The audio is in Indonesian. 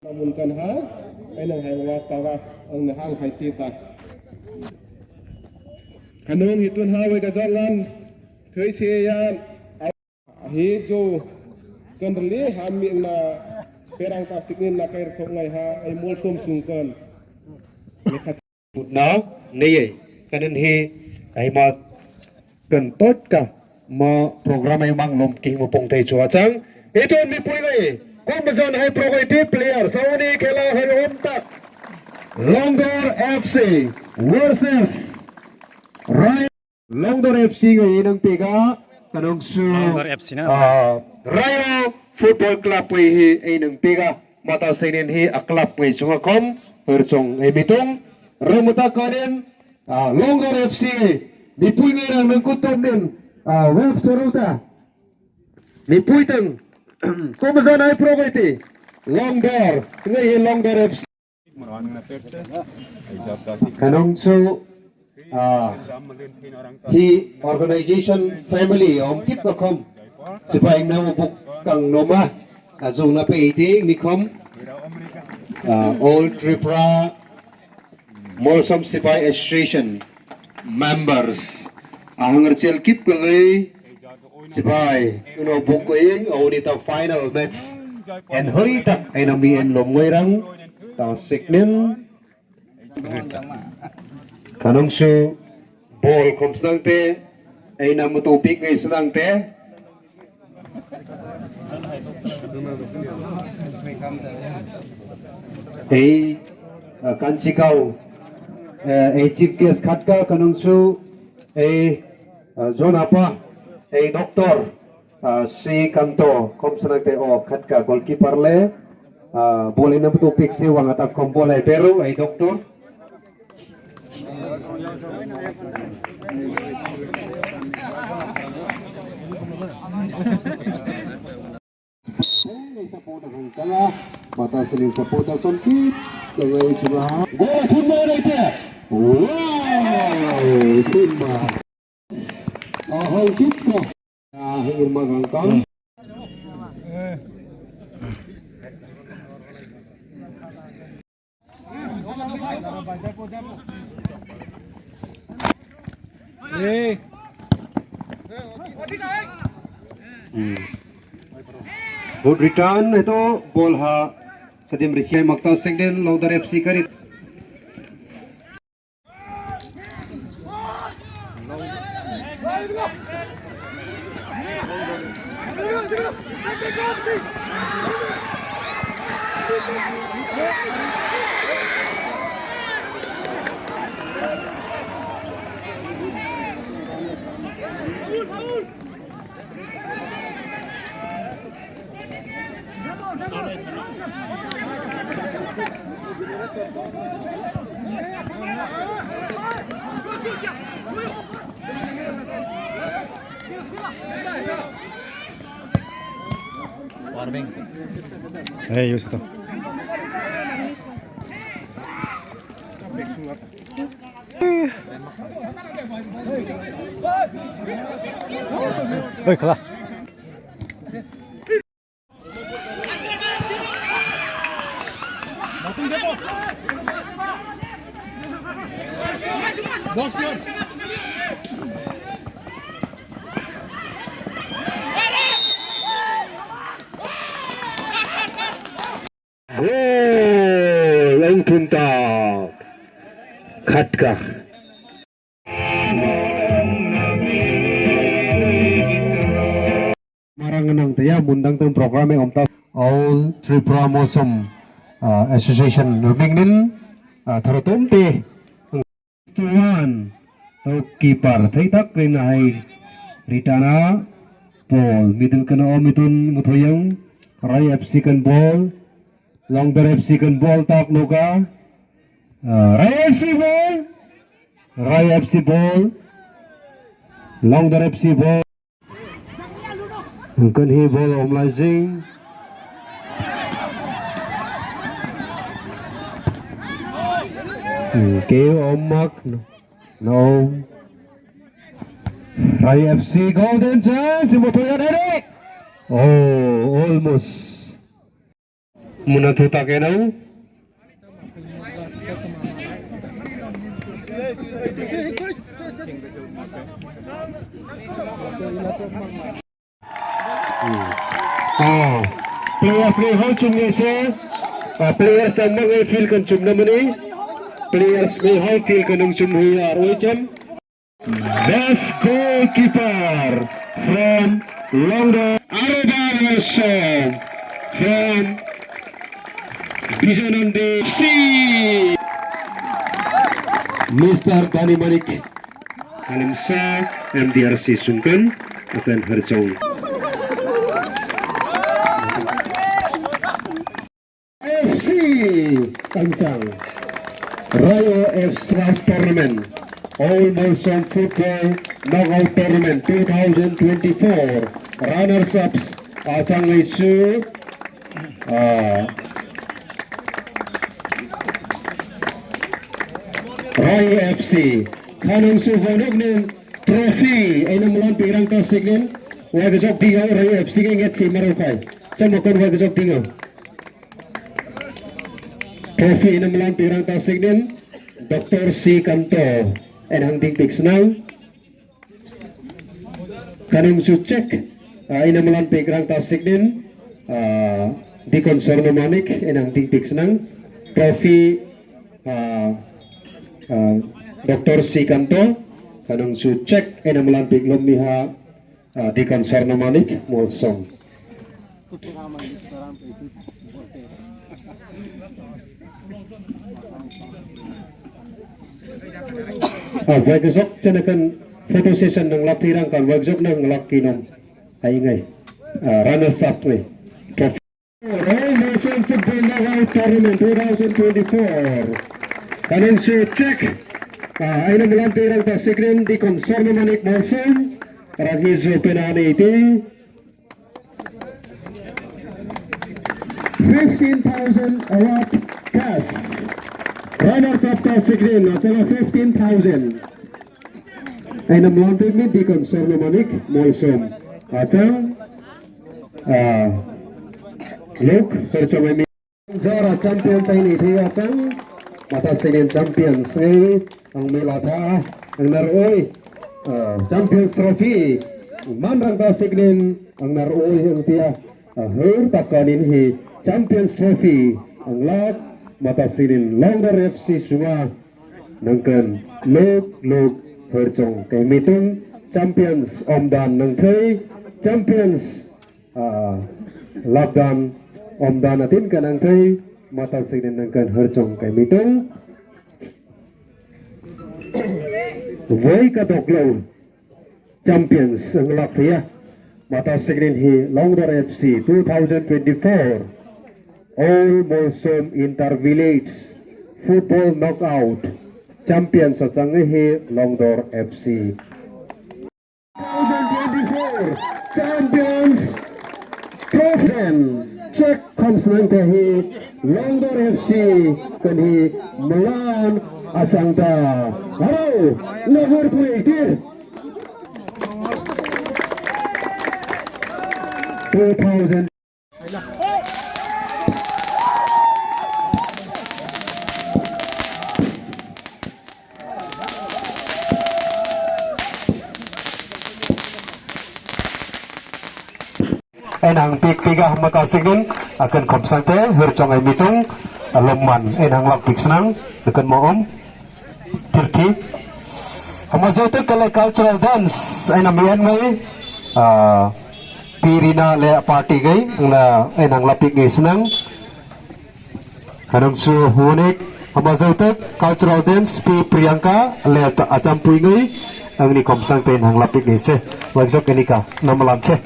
namun kan ha ay nang haywa para ang nahang hay sita kanong hitun haway kazangan thoi siyan hi jo kanrli hami na perang pasingin na kair thongai ha ay mulsom sungkan now niye kanin hi ay ma kan tot ka ma program ay mang lom king mo pong tay chua chang ito mi pui ngai kung bazan hay program player sauni khela hay umtak Longdor FC versus Longdor FC ngai nang pega kanong su Longdor FC na Rayo Football Club pui hi ay nang pega mata sainin hi a club pui chunga kom herchong ay bitong remuta kanin Longdor FC mi pui ngai nang kutom nin web toruta mi pui tang kung bazan hay program Longdor ngai hi Longdor FC kanong su hi organization family om kip ka kom sipaing na ubuk kang noma azung na peiti ni kom all Tripura Morsam Sipai Association members ang rachel kip ka ngai sipai uno buk ko ing audita final match and hoi tak ay nami en lom ngoirang ta siknin kanong su ball kom snangte ay namutupik ngay snangte ay kanchikaw ay chief guest khatka kanong su ay zonapa ay doktor si kanto kom snangte o khatka goalkeeper le boleh namutupik si wang atak kom boleh pero ay doktor mata selin saputa sonki lengai cuma gol thunma raite wow thunma ahal kitko irma gangkang good return itu ball ha sadim risiai makta sekden Longdor FC karit Hei, just itu. Oi, kalah. Gol ang tuntak Khatka maranganang taya mundang tang program om ta all Tripura Morsam Association rumingnin tharatom te tuan to keeper thaitak rin hai ritana ball middle kana omitun muthoyang Rai FC kan ball Longdor FC kan ball tak nuka Rai FC ball Longdor FC ball kan hi ball om lazing kêu om mak no Rai FC golden chance Motoya Derek oh almost muna tuta kenau. Oh, players ni hal chung ni se, players yang mengai feel kan chung nama ni, players ni hal feel kan nung chung hui aroi jam. Best goalkeeper from London, Aroba Wilson from Bijanande C. Mr. Dani Manik Alimsa MDRC Sungkan akan Herjong. FC Kansang Rayo FC Tournament All Molsom Football Knockout Tournament 2024 runners-ups Asang Isu Rayo FC Kanang Suvanog ng trophy ay namulan pirang tasig nun wagazok tingaw Rayo FC ingat si Marukay sa makon wagazok tingaw trophy ay namulan pirang tasig nun Dr. C. Kanto and hangding pigs now kanang sucek ay namulan pirang tasig nun Dikon Sornomanik and hangding pigs now trophy Dr. C. Kanto kanang sucek ay namulan piglom niha Dikon Sornomanik Molsom wagazok canakan photo session ng laktirang kan wagazok ng lakinom ay ingay runners up ni trophy Royal Molsom Football Knockout Tournament 2024 kanang sucek ay namulan pirang tasikrin Dikon Sornomanik Molsom karang hizo pinani iti 15,000 award cash runners up tasikrin at saka 15,000 ay namulan pirang Dikon Sornomanik Molsom at sang look perso may Zara champions ay iti at sang matasigin champions ay ang milata ang naroy Champions Trophy manrang tasignin ang naroy ang tiya her takanin hi Champions Trophy ang lat matasignin Longdor FC sunga nangkan log herchong kay mitong champions omdan nang kay champions labdan omdan natin kanang kay matasignin nangkan herchong kay mitong Voy Kadoglaw champions ang Latvia matasignin hi Longdor FC 2024 All Molsom Inter-Village Football Knockout champions at sangihi Longdor FC 2024 champions trophy check comes nang tahi Longdor FC kanhi Milan at sangta haro number 20 2000 enang pigah matasigin akan komsante hercong ay mitong lomman enang lapik senang dekan moom tirti hamazote kala cultural dance ay namian ngay pirina le party gay na enang lapik ngay senang hanong su hunik hamazote cultural dance pi Priyanka le acampuy ngay ang ni komsante enang lapik ngay se wagsok kenika namalan se